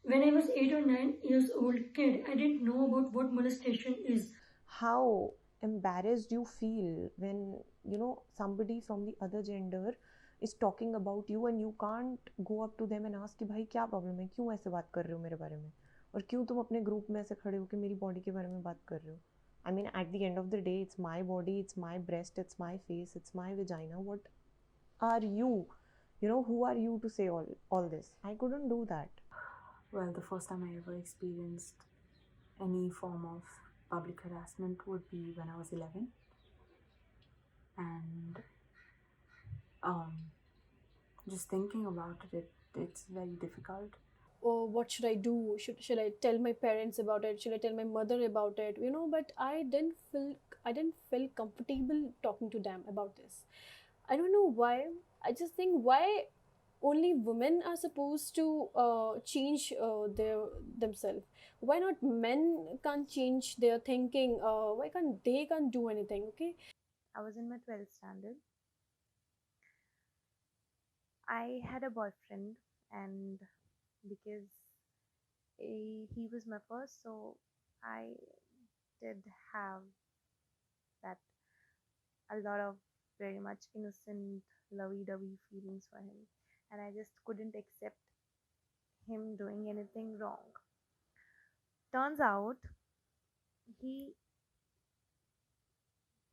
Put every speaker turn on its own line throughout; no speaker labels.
When I was 8 or 9 years old kid, I didn't know about what molestation is.
How embarrassed you feel when somebody from the other gender is talking about you and you can't go up to them and ask कि भाई क्या problem है, क्यों ऐसे बात कर रहे हो मेरे बारे में, और क्यों तुम अपने ग्रुप में ऐसे खड़े हो कि मेरी बॉडी के बारे में बात कर रहे हो. I mean, at the end of the day, it's my body, it's my breast, it's my face, it's my vagina. What are you? Who are you to say all this? I couldn't do that.
Well, the first time I ever experienced any form of public harassment would be when I was 11. And just thinking about it's very difficult.
Or what should I do? Should I tell my parents about it? Should I tell my mother about it? But I didn't feel comfortable talking to them about this. I don't know why. I just think why only women are supposed to change themselves. Why not men can't change their thinking? Why can't do anything? Okay.
I was in my 12th standard. I had a boyfriend, and because he was my first, so I did have that a lot of very much innocent, lovey-dovey feelings for him, and I just couldn't accept him doing anything wrong. Turns out he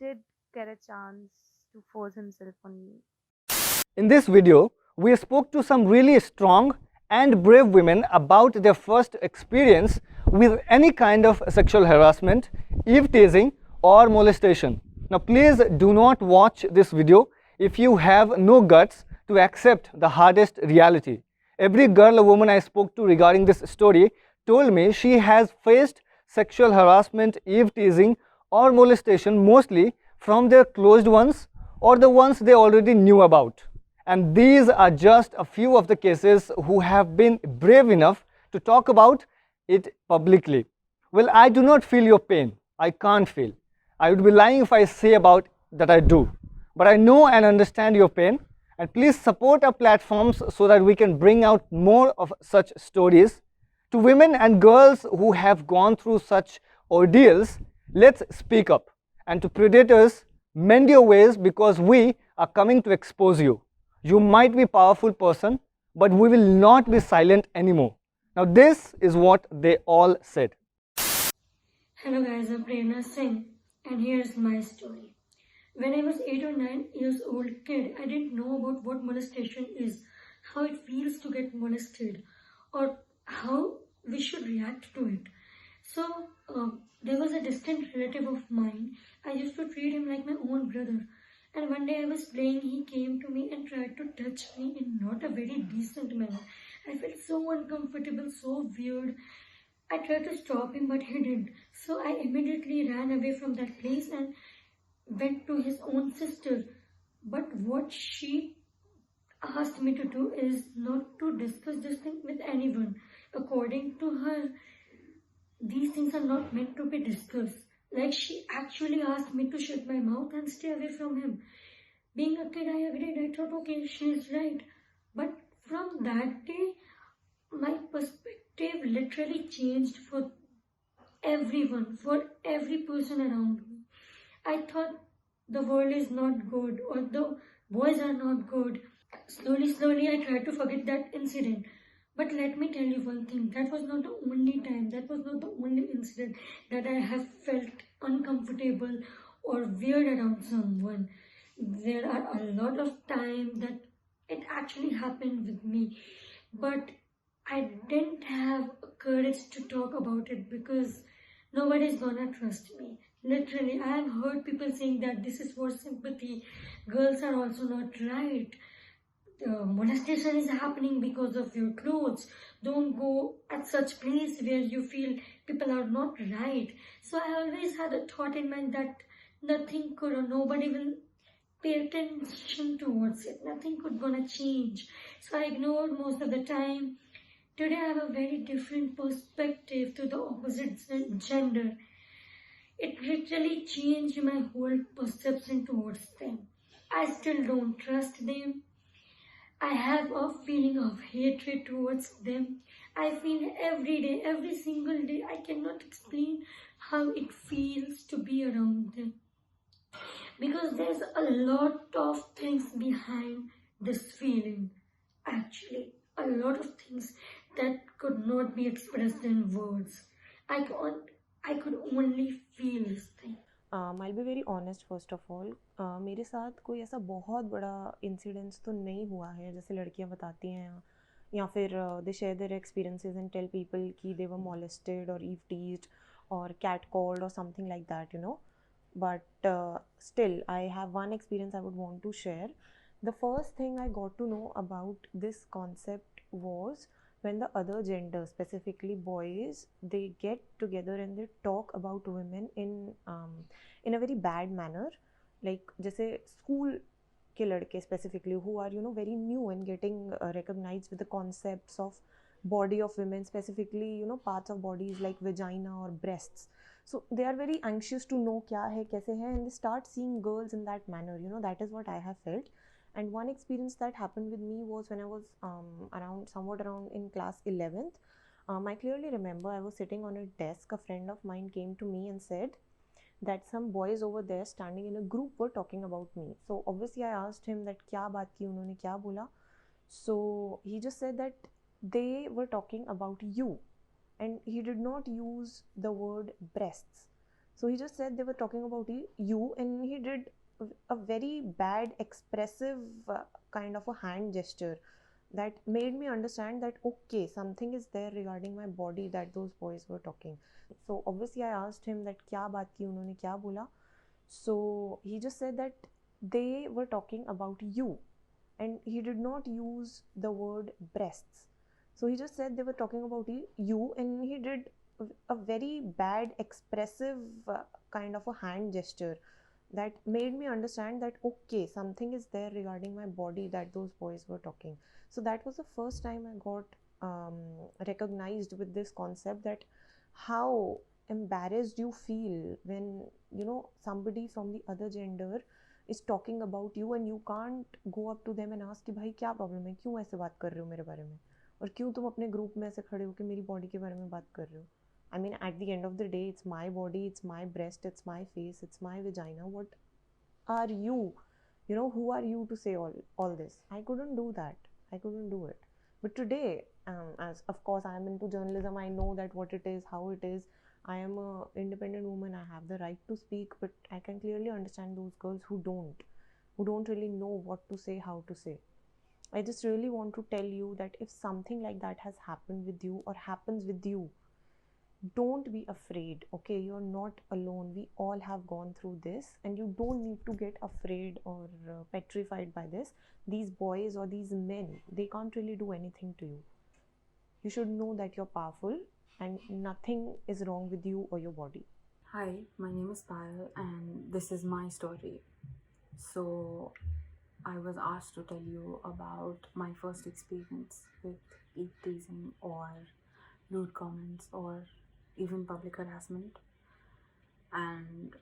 did get a chance to force himself on me.
In this video, we spoke to some really strong and brave women about their first experience with any kind of sexual harassment, eve-teasing or molestation. Now please do not watch this video if you have no guts to accept the hardest reality. Every girl or woman I spoke to regarding this story told me she has faced sexual harassment, eve-teasing or molestation mostly from their closed ones or the ones they already knew about. And these are just a few of the cases who have been brave enough to talk about it publicly. Well, I do not feel your pain. I can't feel. I would be lying if I say about that I do. But I know and understand your pain, and please support our platforms so that we can bring out more of such stories. To women and girls who have gone through such ordeals, let's speak up. And to predators, mend your ways because we are coming to expose you. You might be a powerful person, but we will not be silent anymore. Now this is what they all said.
Hello guys, I'm Brianna Singh, and here's my story. When I was 8 or 9 years old kid, I didn't know about what molestation is, how it feels to get molested, or how we should react to it. So there was a distant relative of mine. I used to treat him like my own brother. And one day I was playing, he came to me and tried to touch me in not a very decent manner. I felt so uncomfortable, so weird. I tried to stop him, but he didn't. So I immediately ran away from that place and went to his own sister. But what she asked me to do is not to discuss this thing with anyone. According to her, these things are not meant to be discussed. Like, she actually asked me to shut my mouth and stay away from him. Being a kid, I agreed. I thought, okay, she's right. But from that day, my perspective literally changed for everyone, for every person around me. I thought the world is not good or the boys are not good. Slowly, I tried to forget that incident. But let me tell you one thing, that was not the only time, that was not the only incident that I have felt uncomfortable or weird around someone. There are a lot of times that it actually happened with me, but I didn't have courage to talk about it because nobody's gonna trust me. Literally, I have heard people saying that this is for sympathy. Girls are also not right. Molestation is happening because of your clothes. Don't go at such place where you feel people are not right. So I always had a thought in mind that nothing could or nobody will pay attention towards it. Nothing could gonna change. So I ignored most of the time. Today I have a very different perspective to the opposite gender. It literally changed my whole perception towards them. I still don't trust them. I have a feeling of hatred towards them. I feel every day, every single day. I cannot explain how it feels to be around them. Because there's a lot of things behind this feeling. Actually, a lot of things that could not be expressed in words. I could only feel this thing.
I'll be very honest first of all. मेरे साथ कोई ऐसा बहुत बड़ा incidence तो नहीं हुआ है जैसे लड़कियां बताती हैं या फिर they share their experiences and tell people कि they were molested or eve teased or catcalled or something like that, you know. But still, I have one experience I would want to share. The first thing I got to know about this concept was when the other gender, specifically boys, they get together and they talk about women in a very bad manner. Like जैसे school के लड़के specifically who are, you know, very new and getting recognized with the concepts of body of women, specifically, you know, parts of bodies like vagina or breasts. So they are very anxious to know क्या है कैसे है, and they start seeing girls in that manner, you know. That is what I have felt. And one experience that happened with me was when I was somewhat around in class 11th. I clearly remember I was sitting on a desk. A friend of mine came to me and said that some boys over there standing in a group were talking about me. So obviously I asked him that क्या बात की उन्होंने क्या बोला. So he just said that they were talking about you, and he did not use the word breasts. So he just said they were talking about you, and he did a very bad expressive kind of a hand gesture that made me understand that okay, something is there regarding my body that those boys were talking. So obviously I asked him that क्या बात की उन्होंने क्या बोला. So he just said that they were talking about you, and he did not use the word breasts. So he just said they were talking about you, and he did a very bad expressive kind of a hand gesture that made me understand that okay, something is there regarding my body that those boys were talking. So that was the first time I got recognized with this concept, that how embarrassed you feel when, you know, somebody from the other gender is talking about you and you can't go up to them and ask कि भाई क्या problem है, क्यों ऐसे बात कर रहे हो मेरे बारे में, और क्यों तुम अपने ग्रुप में ऐसे खड़े हो कि मेरी बॉडी के बारे में बात कर रहे हो. I mean, at the end of the day, it's my body, it's my breast, it's my face, it's my vagina. What are you? You know, who are you to say all this? I couldn't do that. I couldn't do it. But today, as of course I am into journalism, I know that what it is, how it is. I am a independent woman. I have the right to speak, but I can clearly understand those girls who don't really know what to say, how to say. I just really want to tell you that if something like that has happened with you or happens with you, don't be afraid. Okay, you're not alone. We all have gone through this, and you don't need to get afraid or petrified by this. These boys or these men, they can't really do anything to you. You should know that you're powerful and nothing is wrong with you or your body.
Hi, my name is Payal and this is my story. So, I was asked to tell you about my first experience with eve teasing or rude comments or even public harassment. And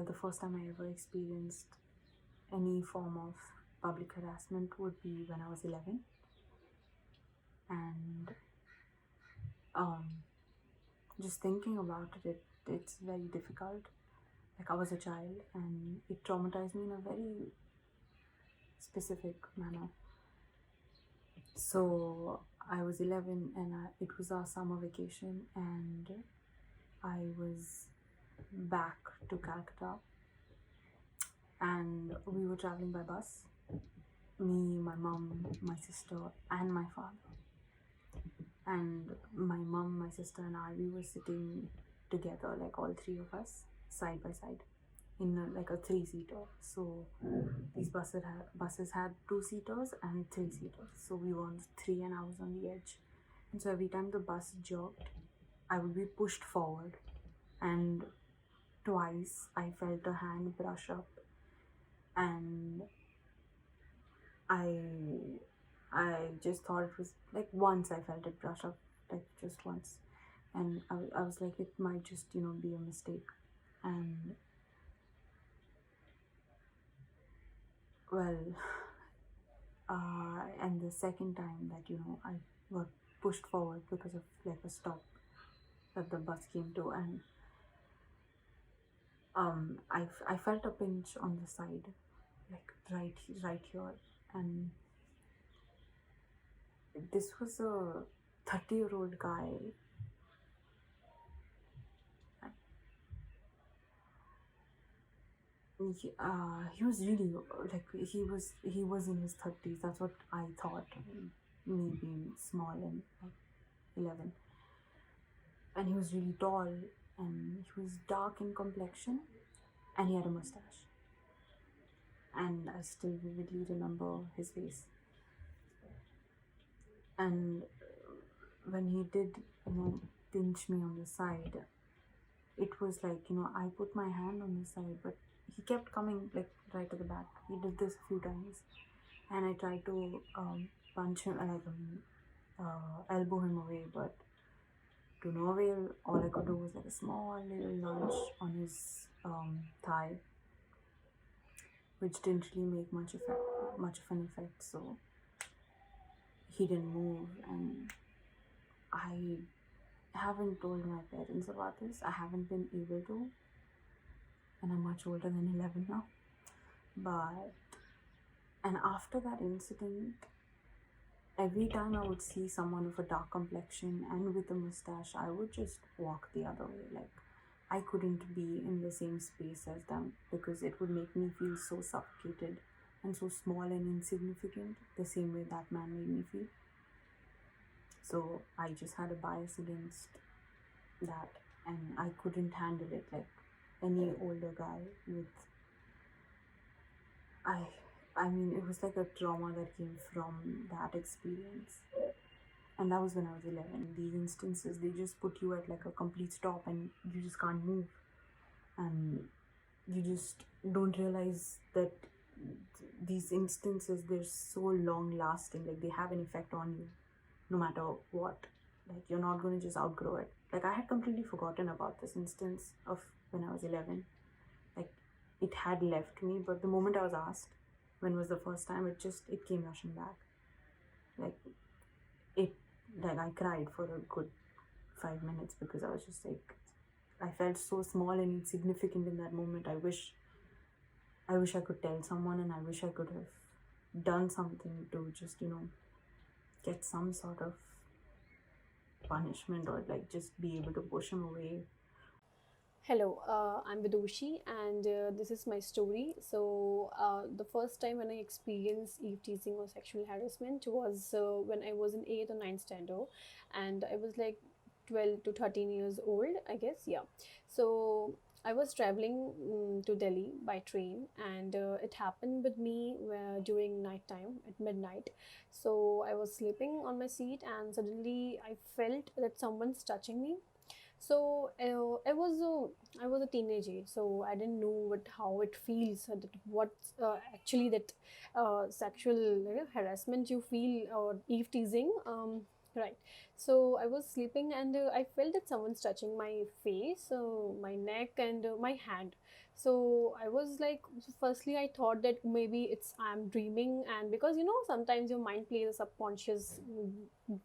the first time I ever experienced any form of public harassment would be when I was 11. And just thinking about it, it's very difficult. Like, I was a child and it traumatized me in a very specific manner. So I was 11 and it was our summer vacation and I was back to Calcutta and we were traveling by bus. Me, my mom, my sister and my father. And my mom, my sister and I, we were sitting together, like all three of us, side by side, in like a 3-seater. So these buses had 2-seaters and 3-seaters. So we were on 3 and I was on the edge. And so every time the bus jerked, I would be pushed forward. And twice I felt a hand brush up. And I just thought it was like once I felt it brush up, like just once. And I was like, it might just, be a mistake. And Well, and the second time that I got pushed forward because of like a stop that the bus came to, and I felt a pinch on the side, like right here, and this was a 30-year-old guy. He was really like he was in his 30s. That's what I thought. Me being small and like 11, and he was really tall, and he was dark in complexion, and he had a mustache. And I still vividly remember his face. And when he did, pinch me on the side, it was like, I put my hand on his side, but he kept coming like right to the back. He did this a few times, and I tried to punch him, elbow him away, but to no avail. All I could do was like a small little nudge on his thigh, which didn't really make much of an effect. So he didn't move, and I haven't told my parents about this. I haven't been able to, and I'm much older than 11 now. And after that incident, every time I would see someone with a dark complexion and with a mustache, I would just walk the other way. Like, I couldn't be in the same space as them because it would make me feel so suffocated and so small and insignificant, the same way that man made me feel. So I just had a bias against that, and I couldn't handle it like any older guy with... I mean, it was like a trauma that came from that experience. And that was when I was 11. These instances, they just put you at like a complete stop, and you just can't move. And you just don't realize that these instances, they're so long lasting. Like, they have an effect on you no matter what. Like, you're not going to just outgrow it. Like, I had completely forgotten about this instance of when I was 11. Like, it had left me, but the moment I was asked when was the first time, it came rushing back. Like, I cried for a good 5 minutes because I was just like, I felt so small and insignificant in that moment. I wish I could tell someone, and I wish I could have done something to just, get some sort of punishment, or like just be able to push him away.
Hello, I'm Vidushi, and this is my story. So, the first time when I experienced eve teasing or sexual harassment was when I was in 8th or 9th standard, and I was like 12 to 13 years old, I guess. Yeah. So, I was traveling to Delhi by train, and it happened with me during nighttime at midnight. So, I was sleeping on my seat, and suddenly I felt that someone's touching me. So I was a teenager, so I didn't know how it feels, that what actually that sexual harassment you feel, or eve teasing. Right. So I was sleeping, and I felt that someone's touching my face, my neck, and my hand. So I was like, firstly I thought that maybe I'm dreaming, and because sometimes your mind plays a subconscious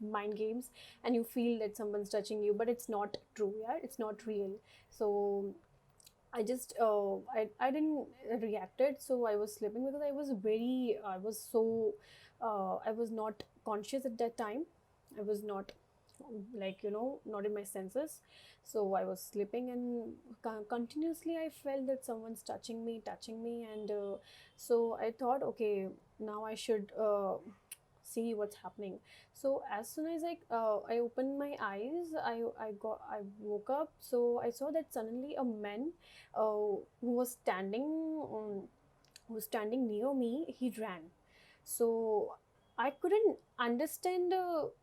mind games, and you feel that someone's touching you, but it's not true. Yeah, it's not real. So I didn't reacted. So I was sleeping because I was so I was not conscious at that time. I was not like not in my senses. So I was sleeping, and continuously I felt that someone's touching me, and so I thought, okay, now I should see what's happening. So as soon as I opened my eyes, I woke up. So I saw that suddenly a man who was standing near me, he ran. So I couldn't understand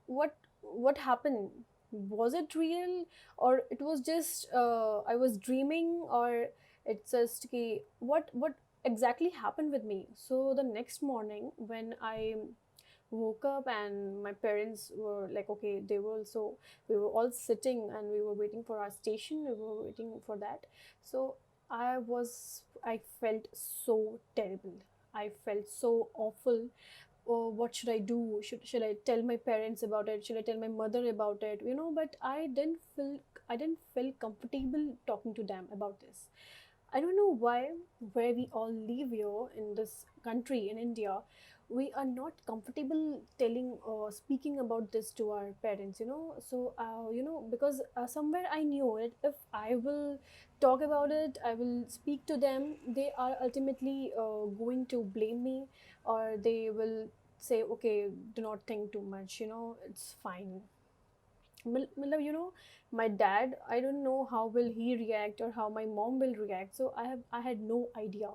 what happened. Was it real, or it was just I was dreaming, or it's just what exactly happened with me? So the next morning when I woke up, and my parents were like, okay, we were all sitting, and we were waiting for our station, we were waiting for that. So I felt so terrible. I felt so awful. Oh, what should I do? Should I tell my parents about it? Should I tell my mother about it? But I didn't feel comfortable talking to them about this. I don't know why, where we all live here in this country in India, we are not comfortable telling or speaking about this to our parents. So, because somewhere I knew it, if I will talk about it, I will speak to them, they are ultimately going to blame me, or they will say, okay, do not think too much, it's fine. Matlab, my dad, I don't know how will he react or how my mom will react, so I had no idea.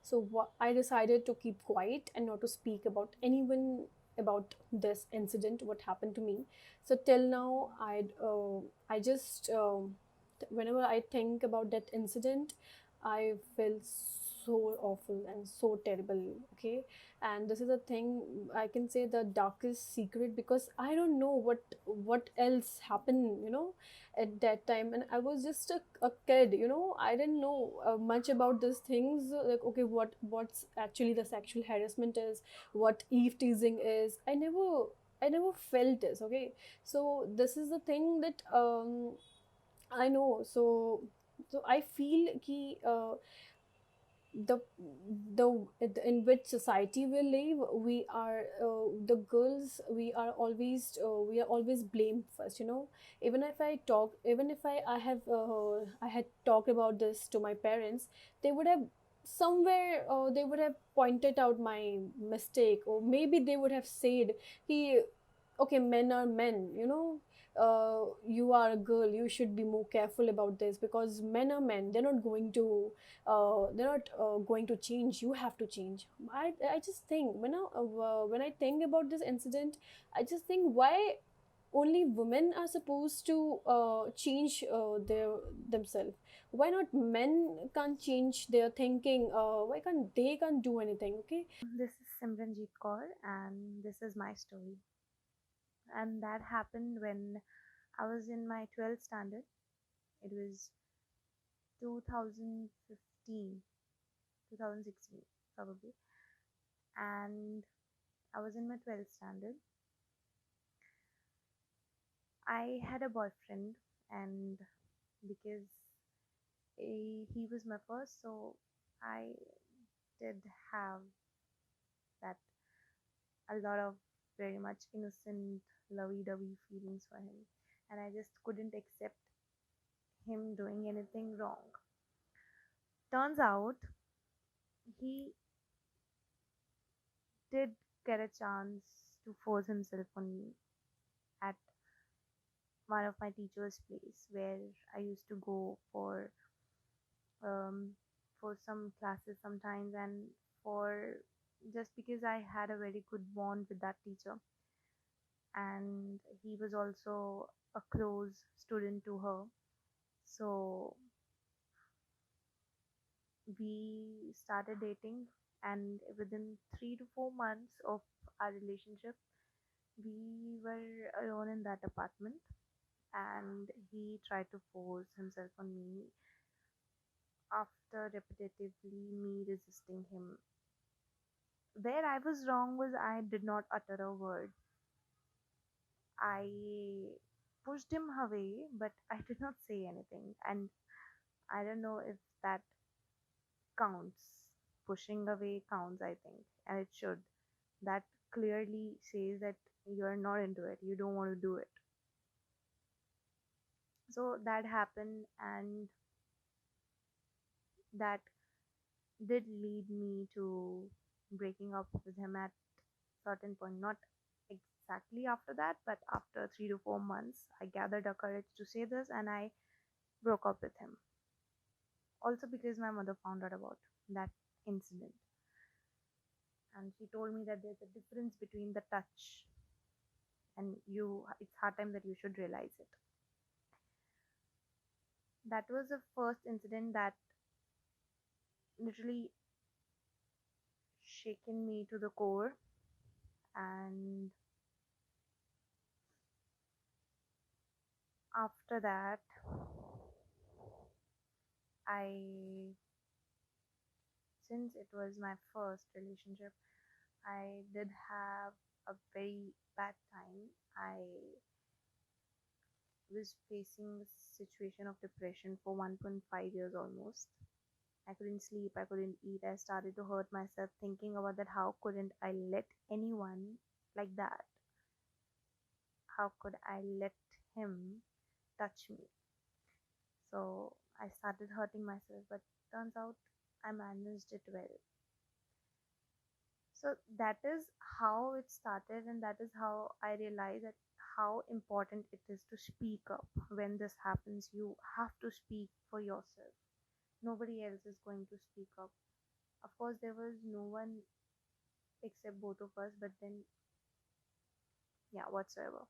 So I decided to keep quiet and not to speak about anyone about this incident, what happened to me. So till now I just whenever I think about that incident, I feel so awful and so terrible. Okay, and this is a thing, I can say, the darkest secret, because I don't know what else happened, at that time. And I was just a kid, I didn't know much about these things, like, okay, what's actually the sexual harassment is, what eve teasing is. I never felt this. Okay, so this is the thing that I know. So I feel ki the in which society we live, we are the girls, we are always blamed first. Even if I had talked about this to my parents, they would have somewhere they would have pointed out my mistake, or maybe they would have said, he okay, men are men, you are a girl, you should be more careful about this, because men are men, they're not going to change, you have to change. I just think, when I think about this incident, I just think, why only women are supposed to change themselves? Why not men can't change their thinking? Why can't do anything? Okay.
This is Simranjeet Kaur, and this is my story. And that happened when I was in my 12th standard. It was 2015, 2016, probably. And I was in my 12th standard. I had a boyfriend, and because he was my first, so I did have that a lot of very much innocent, lovey-dovey feelings for him, and I just couldn't accept him doing anything wrong. Turns out he did get a chance to force himself on me at one of my teacher's place where I used to go um, for some classes sometimes, and for just because I had a very good bond with that teacher, and he was also a close student to her. So we started dating, and within 3 to 4 months of our relationship, we were alone in that apartment, and he tried to force himself on me after repetitively me resisting him. Where I was wrong was I did not utter a word. I pushed him away, but I did not say anything. And I don't know if that counts. Pushing away counts, I think, and it should. That clearly says that you're not into it, you don't want to do it. So that happened, and that did lead me to breaking up with him at certain point. Not exactly after that, but after 3 to 4 months, I gathered the courage to say this, and I broke up with him. Also because my mother found out about that incident, and she told me that there's a difference between the touch and you. It's hard time that you should realize it. That was the first incident that literally shaken me to the core, and after that I since it was my first relationship, I did have a very bad time. I was facing a situation of depression for 1.5 years almost. I couldn't sleep, I couldn't eat. I started to hurt myself thinking about that. How couldn't I let anyone like that? How could I let him touch me? So I started hurting myself, but turns out I managed it well. So that is how it started, and that is how I realized that how important it is to speak up when this happens. You have to speak for yourself. Nobody else is going to speak up. Of course, there was no one except both of us, but then, yeah, whatsoever.